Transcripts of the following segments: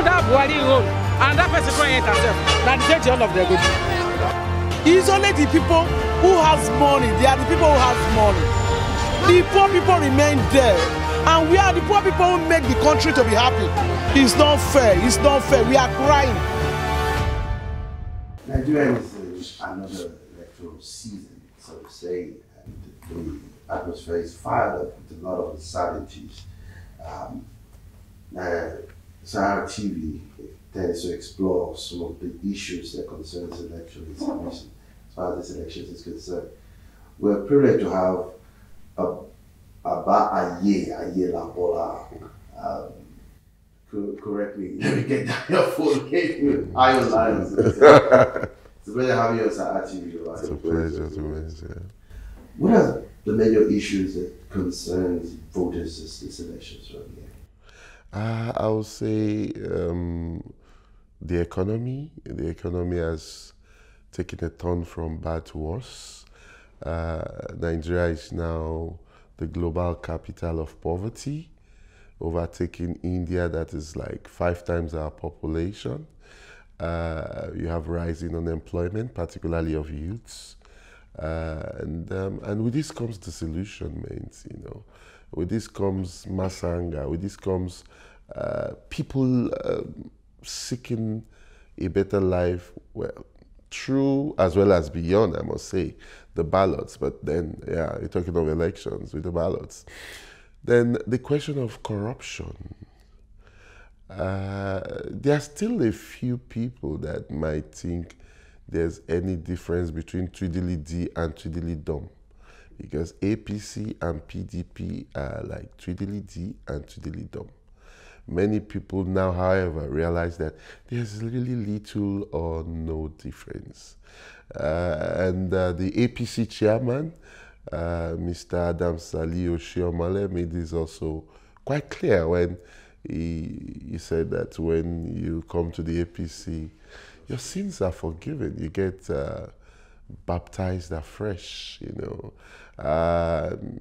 that Buhari own, and that person can't enter herself. Now the change all of their good. It's only the people who has money. They are the people who have money. The poor people remain there. And we are the poor people who make the country to be happy. It's not fair. It's not fair. We are crying. Nigeria is another electoral season, so to say, and the atmosphere is fired up with a lot of uncertainties. Saharatv tends to explore some of the issues that concerns election institutions as far as this election is concerned. We're privileged to have Baba Ayelabola. Correctly, let me get down your full name. It's a pleasure having you on Saharatv. It's a pleasure to meet you. What are the major issues that concerns voters this election from here? I would say the economy. The economy has taken a turn from bad to worse. Nigeria is now the global capital of poverty, overtaking India, that is like 5 times our population. You have rising unemployment, particularly of youths. And with this comes disillusionment, you know. With this comes mass anger. With this comes people seeking a better life, well, through as well as beyond, I must say, the ballots. But then, yeah, you're talking of elections with the ballots. Then the question of corruption. There are still a few people that might think there's any difference between Tweedledee and Tweedledum, because APC and PDP are like Tweedledee and Tweedledum. Many people now, however, realize that there's really little or no difference. And the APC chairman, Mr. Adam Sali Oshiomhole, made this also quite clear when he said that when you come to the APC, your sins are forgiven. You get baptized afresh, you know.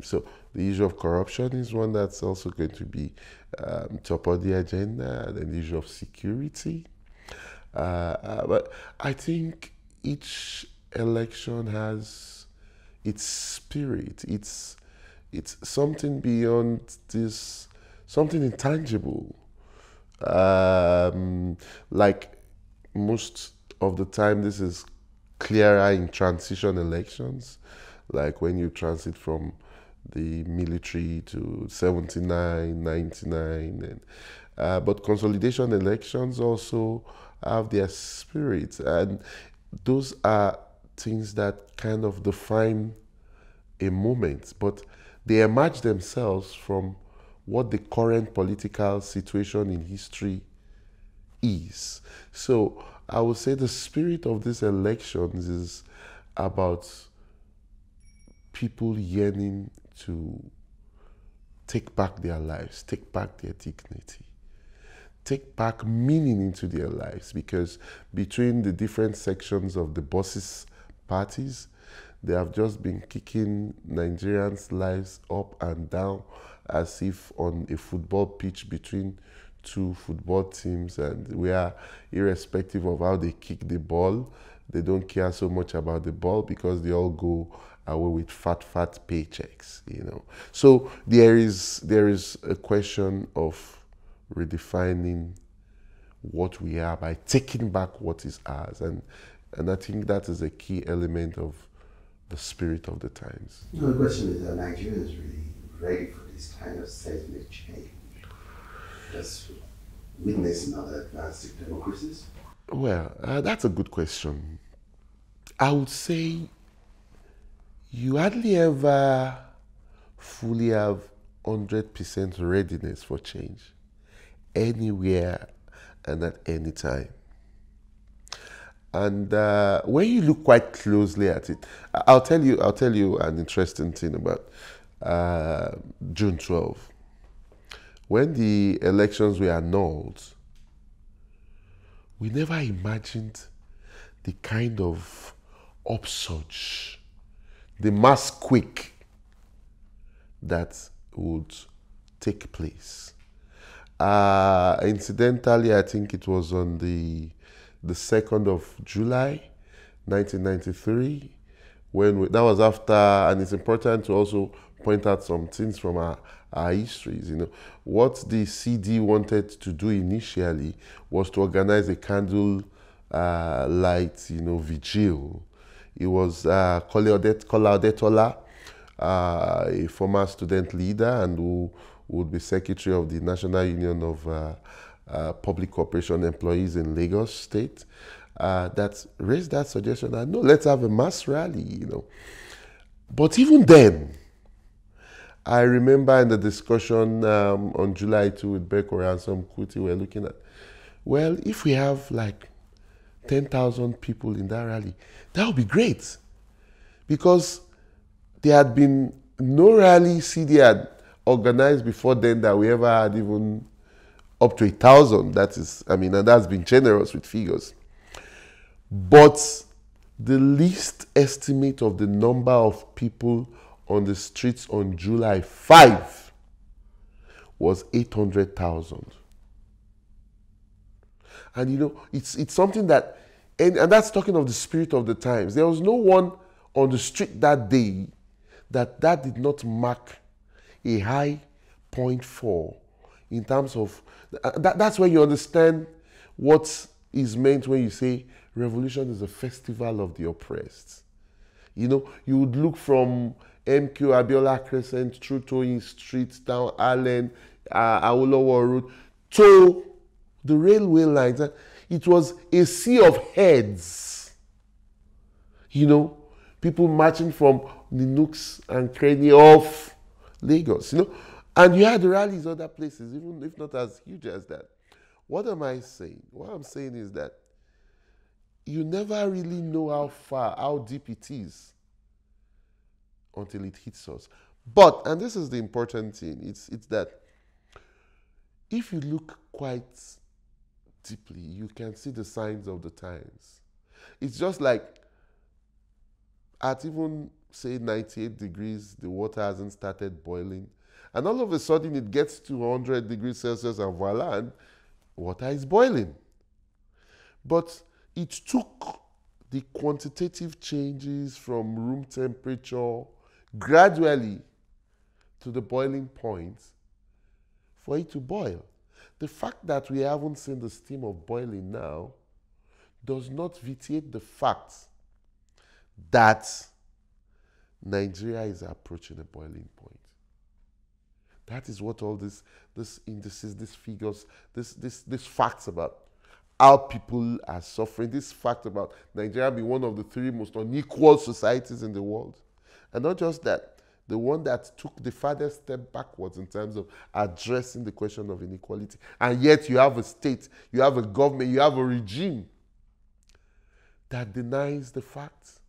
So the issue of corruption is one that's also going to be top of the agenda. Then the issue of security. But I think each election has its spirit. It's something beyond this, something intangible. Like most of the time, this is clearer in transition elections, like when you transit from the military to 79, 99. But consolidation elections also have their spirit, and those are things that kind of define a moment, but they emerge themselves from what the current political situation in history is. So I would say the spirit of these elections is about people yearning to take back their lives, take back their dignity, take back meaning into their lives, because between the different sections of the bosses' parties, they have just been kicking Nigerians' lives up and down as if on a football pitch between 2 football teams, and we are, irrespective of how they kick the ball, they don't care so much about the ball because they all go away with fat paychecks, you know. So there is a question of redefining what we are by taking back what is ours, and I think that is a key element of the spirit of the times. The question is, are Nigerians really ready for this kind of seismic change? Just witnessing other advanced democracies? Well, that's a good question. I would say you hardly ever fully have 100% readiness for change, anywhere and at any time. And when you look quite closely at it, I'll tell you an interesting thing about June 12. When the elections were annulled, we never imagined the kind of upsurge, the mass quake that would take place. Incidentally, I think it was on the 2nd of July, 1993, that was after, and it's important to also point out some things from our histories. What the CD wanted to do initially was to organize a candle light, vigil. It was Kola Odetola, a former student leader and who would be secretary of the National Union of Public Corporation Employees in Lagos State, that raised that suggestion that, no, let's have a mass rally, But even then, I remember in the discussion on July 2 with Bekore and some Kuti, we're looking at, well, if we have like 10,000 people in that rally, that would be great. Because there had been no rally CD had organized before then that we ever had even up to 1,000. That is, and that's been generous with figures. But the least estimate of the number of people on the streets on July 5 was 800,000. And it's something that, and that's talking of the spirit of the times. There was no one on the street that day that did not mark a high point for in terms of, that's when you understand what is meant when you say revolution is a festival of the oppressed. You would look from MQ Abiola Crescent through Toyin Street, down Allen, Awolowo Road, to the railway lines. And it was a sea of heads. People marching from the nooks and crannies of Lagos, And you had rallies other places, even if not as huge as that. What am I saying? What I'm saying is that you never really know how deep it is until it hits us. But, and this is the important thing, it's that if you look quite deeply, you can see the signs of the times. It's just like at even, say, 98 degrees, the water hasn't started boiling. And all of a sudden it gets to 100 degrees Celsius and voila, and water is boiling. But it took the quantitative changes from room temperature gradually to the boiling point for it to boil. The fact that we haven't seen the steam of boiling now does not vitiate the fact that Nigeria is approaching a boiling point. That is what all this indices, these figures, this facts about how people are suffering, this fact about Nigeria being one of the 3 most unequal societies in the world. And not just that, the one that took the farthest step backwards in terms of addressing the question of inequality. And yet you have a state, you have a government, you have a regime that denies the facts.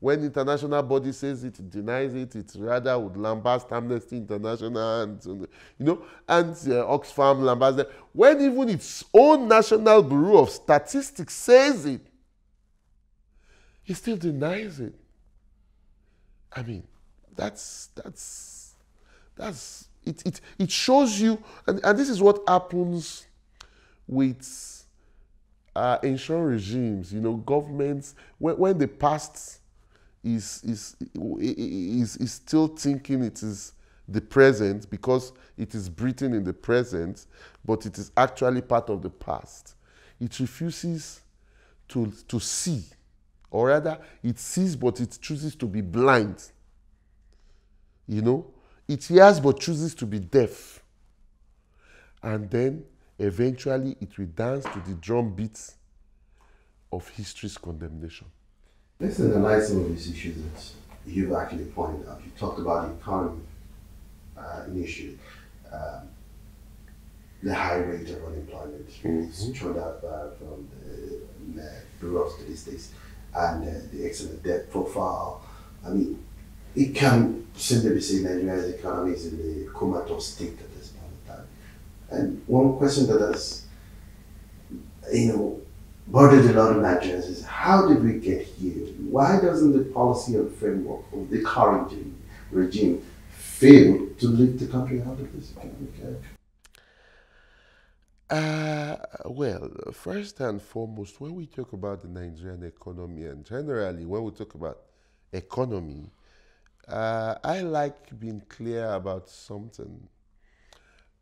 When international body says it denies it, it rather would lambast Amnesty International and Oxfam lambast them. When even its own National Bureau of Statistics says it, it still denies it. It shows you, and this is what happens with ancient regimes. Governments, when the past is still thinking it is the present because it is breathing in the present, but it is actually part of the past. It refuses to see, or rather, it sees but it chooses to be blind. It hears but chooses to be deaf. And then, eventually, it will dance to the drum beats of history's condemnation. Let's analyze some of these issues that you've actually pointed out. You talked about the economy initially, the high rate of unemployment. It's thrown out from the Bureau of Statistics, and the excellent debt profile. It can simply be said Nigeria's economy is in the comatose state at this point in time. And one question that has, bothered a lot of Nigerians is, how did we get here? Why doesn't the policy and framework of the current regime fail to lift the country out of this economic Well, first and foremost, when we talk about the Nigerian economy, and generally when we talk about economy, I like being clear about something.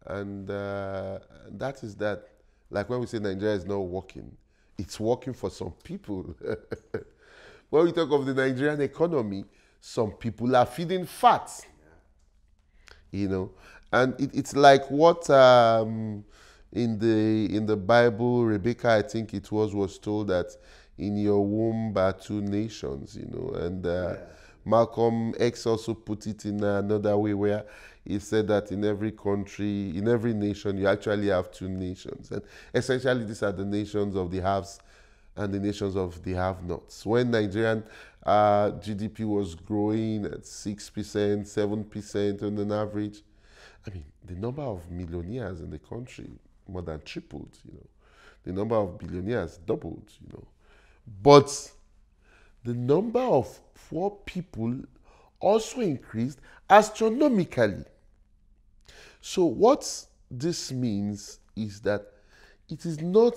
And that is that, like when we say Nigeria is not working, it's working for some people. When we talk of the Nigerian economy, some people are feeding fat, you know. And it's like what in the Bible, Rebecca, I think it was told that in your womb are two nations, you know. And Malcolm X also put it in another way where he said that in every country, in every nation, you actually have two nations. And essentially, these are the nations of the haves and the nations of the have-nots. When Nigerian GDP was growing at 6%, 7% on an average, I mean, the number of millionaires in the country more than tripled, you know. The number of billionaires doubled, you know. But the number of poor people also increased astronomically. So what this means is that it is not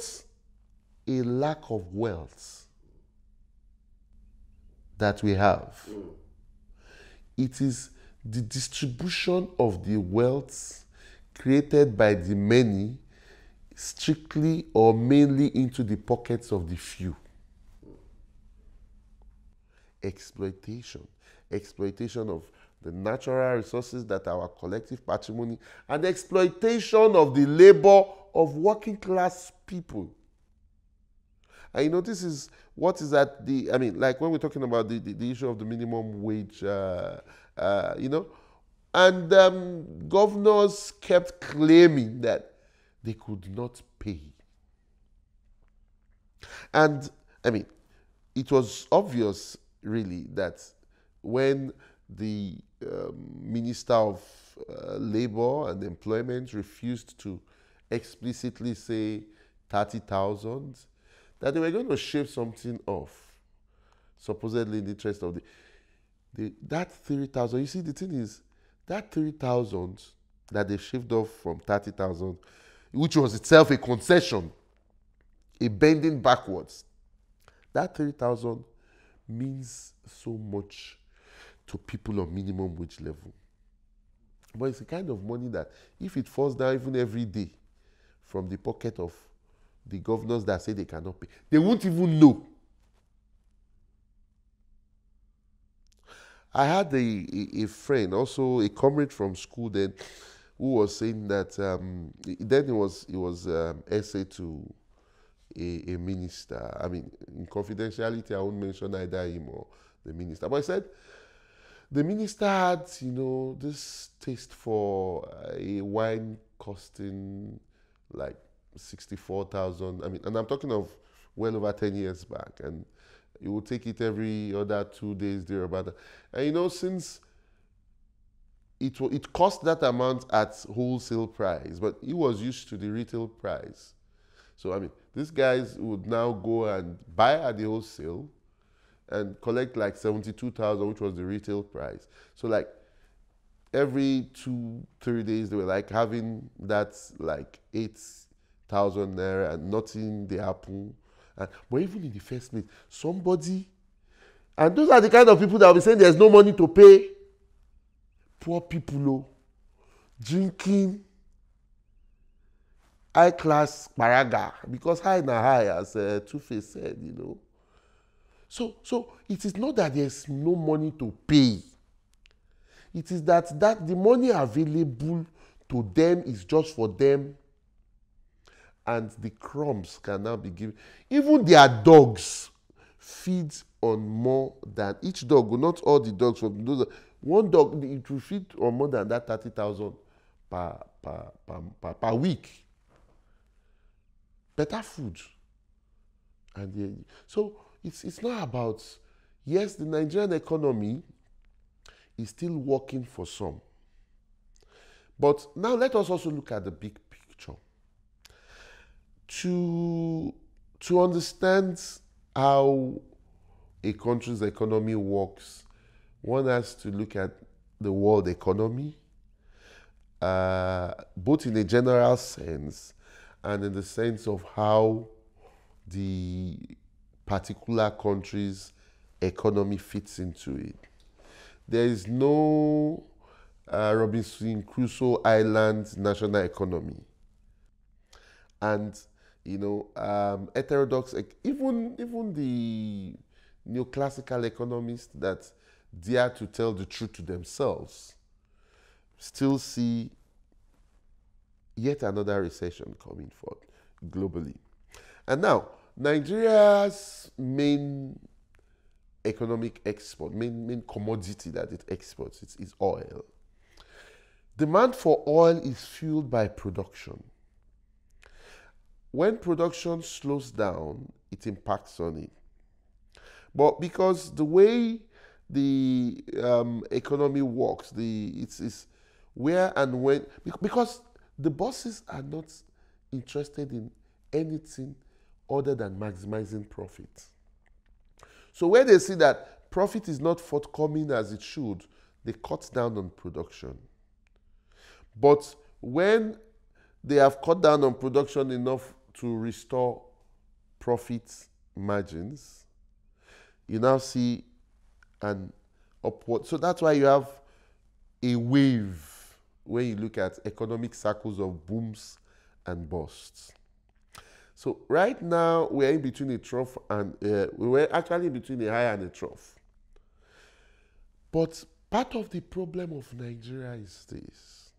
a lack of wealth that we have. It is the distribution of the wealth created by the many strictly or mainly into the pockets of the few. Exploitation of the natural resources that are our collective patrimony, and the exploitation of the labor of working class people. And you know, this is what is at the, I mean, like when we're talking about the issue of the minimum wage, you know, and governors kept claiming that they could not pay. And I mean, it was obvious really that when the Minister of Labor and Employment refused to explicitly say 30,000, that they were going to shave something off, supposedly in the interest of that 30,000. You see, the thing is, that 30,000 that they shaved off from 30,000, which was itself a concession, a bending backwards, that 30,000 means so much to people on minimum wage level. But it's the kind of money that if it falls down even every day from the pocket of the governors that say they cannot pay, they won't even know. I had a friend, also a comrade from school then, who was saying that then it was essay to a minister. I mean, in confidentiality, I won't mention either him or the minister. But I said the minister had, you know, this taste for a wine costing like 64,000. I mean, and I'm talking of well over 10 years back. And you would take it every other 2 days there about that. And you know, since it cost that amount at wholesale price, but he was used to the retail price. So, I mean, these guys would now go and buy at the wholesale and collect like 72,000, which was the retail price. So, like, every 2-3 days, they were like having that like 8,000 naira and nothing they happen. But even in the first place, somebody, and those are the kind of people that will be saying there's no money to pay. Poor people, drinking high-class paraga, because high na high, as Two-Face said, you know. So it is not that there's no money to pay. It is that the money available to them is just for them, and the crumbs can now be given. Even their dogs feed on more than each dog, not all the dogs. From those, one dog, it will feed on more than that 30,000 per week. Better food. And so it's not about, yes, the Nigerian economy is still working for some. But now let us also look at the big picture. To understand how a country's economy works, one has to look at the world economy, both in a general sense and in the sense of how the particular country's economy fits into it. There is no Robinson Crusoe Island national economy. And, heterodox, even the neoclassical economists that dare to tell the truth to themselves still see yet another recession coming forth globally. And now, Nigeria's main economic export, main commodity that it exports is oil. Demand for oil is fueled by production. When production slows down, it impacts on it. But because the way the economy works, it's where and when, because the bosses are not interested in anything other than maximizing profit. So where they see that profit is not forthcoming as it should, they cut down on production. But when they have cut down on production enough to restore profit margins, you now see an upward. So that's why you have a wave when you look at economic cycles of booms and busts. So right now we're in between a trough and we were actually in between a high and a trough. But part of the problem of Nigeria is this.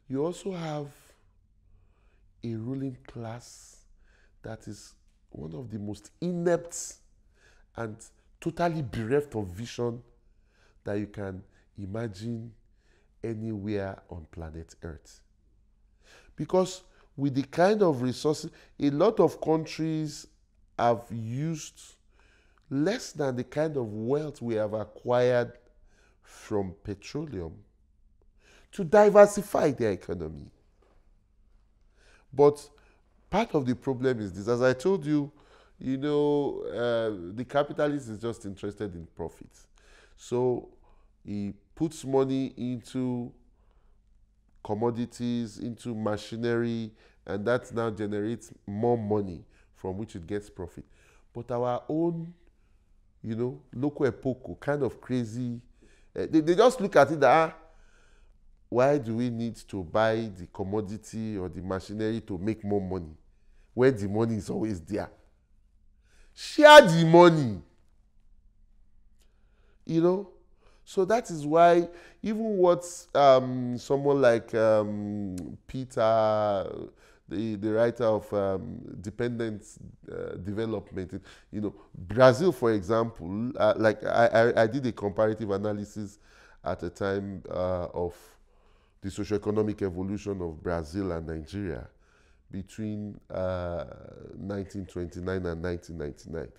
You also have a ruling class that is one of the most inept and totally bereft of vision that you can imagine anywhere on planet Earth. Because with the kind of resources, a lot of countries have used less than the kind of wealth we have acquired from petroleum to diversify their economy. But part of the problem is this. As I told you, the capitalist is just interested in profit. So he puts money into commodities, into machinery, and that now generates more money from which it gets profit. But our own, local epoko, kind of crazy, they just look at it that, why do we need to buy the commodity or the machinery to make more money when the money is always there? Share the money. So that is why even what someone like Peter, the writer of Dependent Development, Brazil, for example, I did a comparative analysis at the time of the socioeconomic evolution of Brazil and Nigeria between 1929 and 1999.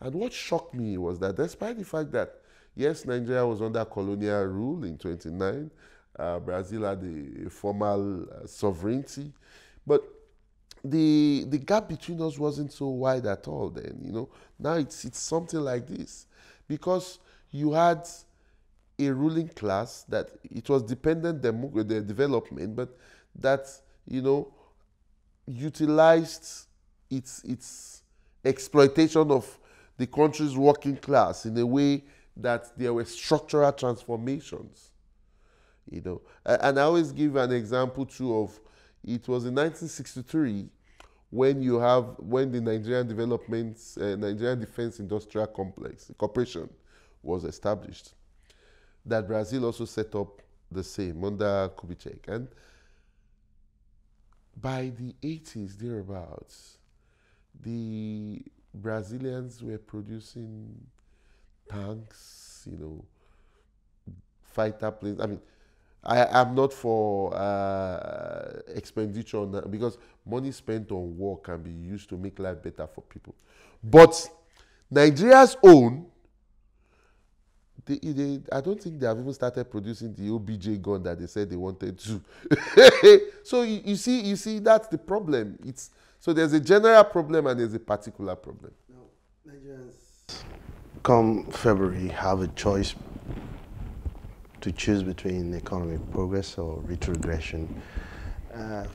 And what shocked me was that despite the fact that, yes, Nigeria was under colonial rule in 1929, Brazil had a formal sovereignty, but the gap between us wasn't so wide at all then, Now it's something like this, because you had a ruling class that it was dependent the development, but that utilized its exploitation of the country's working class in a way that there were structural transformations. And I always give an example too of, it was in 1963 when the Nigerian Nigerian Defense Industrial Corporation was established, that Brazil also set up the same under Kubitschek. And by the 80s, thereabouts, the Brazilians were producing tanks, fighter planes. I mean, I'm not for expenditure on that, because money spent on war can be used to make life better for people. But Nigeria's own, I don't think they have even started producing the OBJ gun that they said they wanted to. So you see, that's the problem. So there's a general problem and there's a particular problem. Now, Nigerians, come February, have a choice to choose between economic progress or retrogression.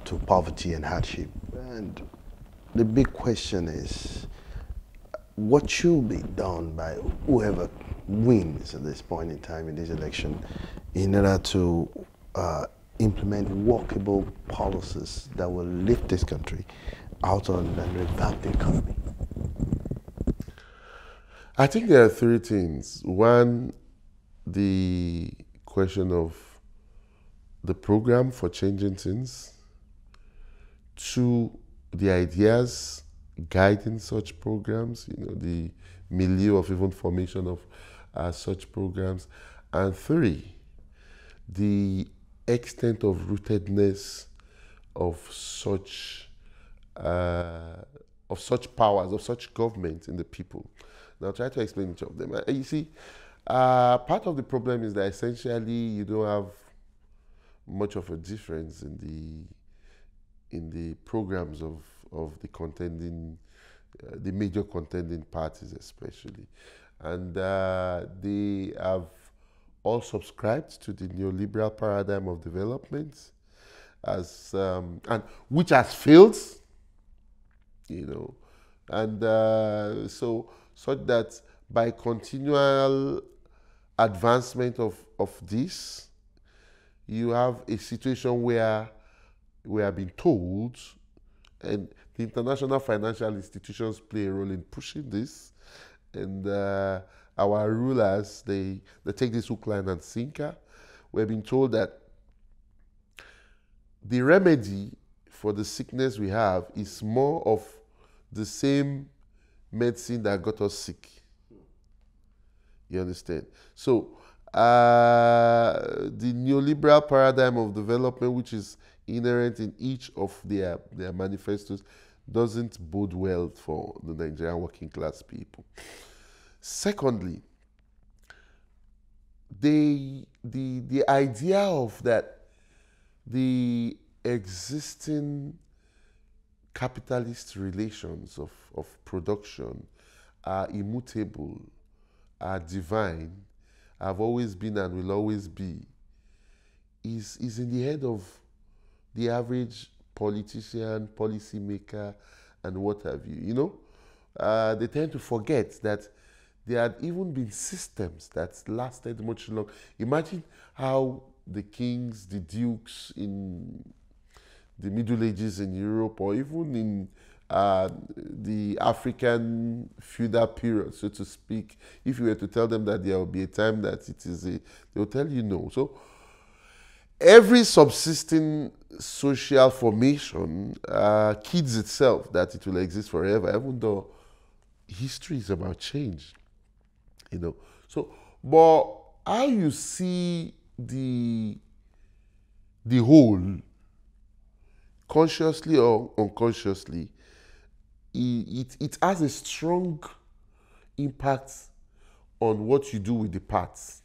to poverty and hardship. And the big question is, what should be done by whoever wins at this point in time in this election in order to implement workable policies that will lift this country out on and revamp the economy? I think there are three things. One, the question of the program for changing things. Two, the ideas guiding such programs, the milieu of even formation of such programs. And three, the extent of rootedness of such powers, of such government in the people. Now, I'll try to explain each of them. You see, part of the problem is that essentially you don't have much of a difference in the programs of the contending, the major contending parties especially. And they have all subscribed to the neoliberal paradigm of development, as and which has failed, and so such that by continual advancement of this, you have a situation where we are being told, and the international financial institutions play a role in pushing this, and our rulers, they take this hook, line, and sinker. We're being told that the remedy for the sickness we have is more of the same medicine that got us sick. You understand? So, the neoliberal paradigm of development, which is inherent in each of their manifestos, doesn't bode well for the Nigerian working class people. Secondly, the idea of that the existing capitalist relations of production are immutable, are divine, have always been and will always be, is in the head of the average politician, policymaker, and what have you. They tend to forget that there had even been systems that lasted much longer. Imagine how the kings, the dukes in the Middle Ages in Europe, or even in the African feudal period, so to speak, if you were to tell them that there will be a time that it is they will tell you no. So every subsisting social formation kids itself that it will exist forever, even though history is about change. So, but how you see the whole, consciously or unconsciously, it has a strong impact on what you do with the parts.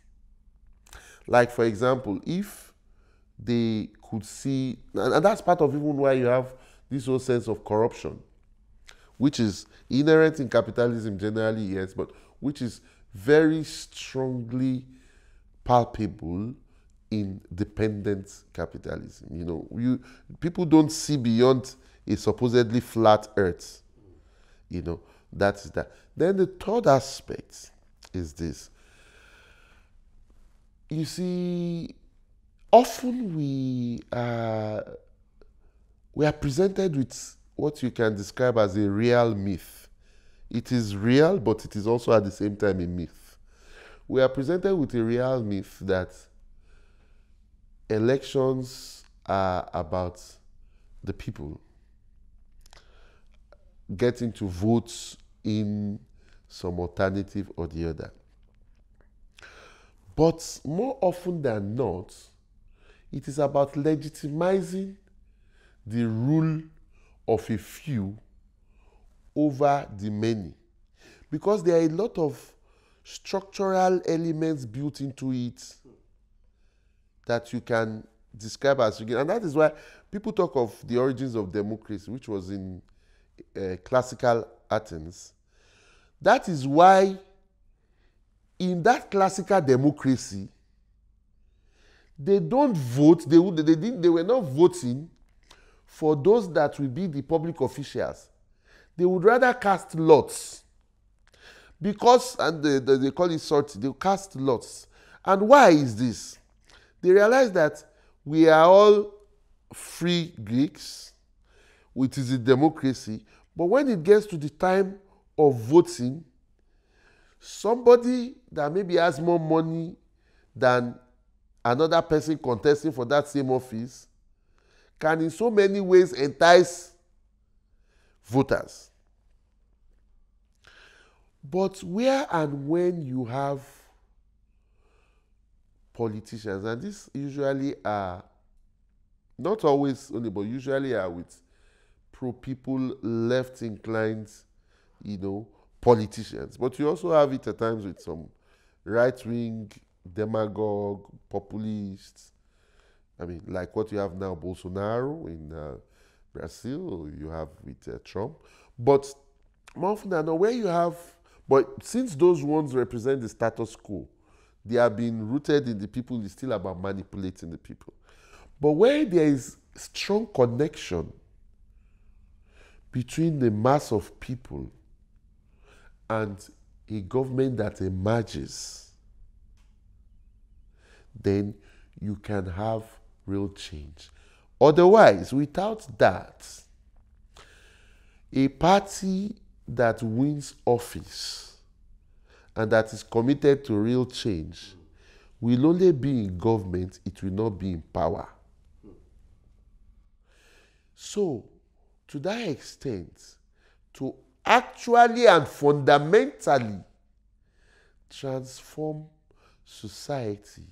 Like, for example, if they could see, and that's part of even why you have this whole sense of corruption, which is inherent in capitalism generally, yes, but which is very strongly palpable in dependent capitalism. People don't see beyond a supposedly flat earth. That is that. Then the third aspect is this. You see, often we are presented with what you can describe as a real myth. It is real, but it is also at the same time a myth. We are presented with a real myth that elections are about the people getting to vote in some alternative or the other. But more often than not, it is about legitimizing the rule of a few over the many. Because there are a lot of structural elements built into it that you can describe as, and that is why people talk of the origins of democracy, which was in classical Athens. That is why in that classical democracy, they don't vote, they were not voting for those that will be the public officials, they would rather cast lots. Because, and they call it sortie, they cast lots. And why is this? They realize that we are all free Greeks, which is a democracy, but when it gets to the time of voting, somebody that maybe has more money than another person contesting for that same office can in so many ways entice voters. But where and when you have politicians, and this usually are, not always only, but usually are with pro-people, left-inclined, politicians. But you also have it at times with some right-wing, demagogue, populists. I mean, like what you have now, Bolsonaro in Brazil, you have with Trump. But more often than not, where you have, but since those ones represent the status quo, they have been rooted in the people, it's still about manipulating the people. But where there is strong connection between the mass of people and a government that emerges, then you can have real change. Otherwise, without that, a party that wins office and that is committed to real change will only be in government, it will not be in power. So, to that extent, to actually and fundamentally transform society,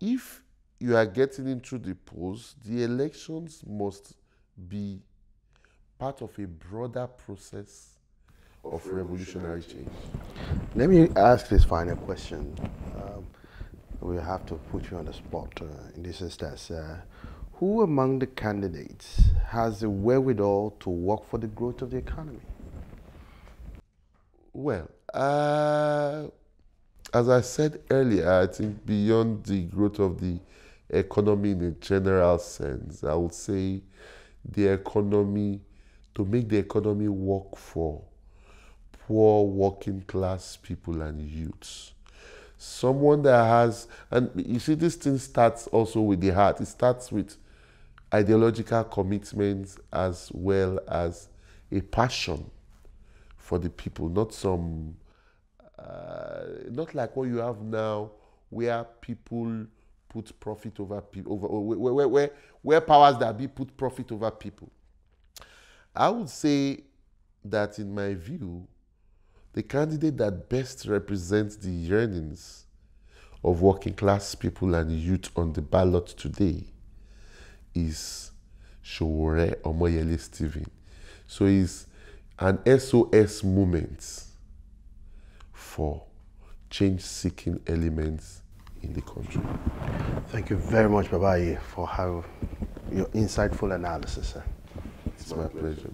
if you are getting into the polls, the elections must be part of a broader process of revolutionary change. Let me ask this final question. We have to put you on the spot in this instance. Who among the candidates has the wherewithal to work for the growth of the economy? Well, as I said earlier, I think beyond the growth of the economy in a general sense, I would say the economy, to make the economy work for poor working class people and youths. Someone that has, and you see this thing starts also with the heart. It starts with ideological commitments as well as a passion for the people, not some, not like what you have now, where people put profit over people, where powers that be put profit over people. I would say that in my view, the candidate that best represents the yearnings of working class people and youth on the ballot today is Saharatv Omoyele Stephen. So it's an SOS movement for change-seeking elements in the country. Thank you very much, Baba, for your insightful analysis, sir. It's my pleasure.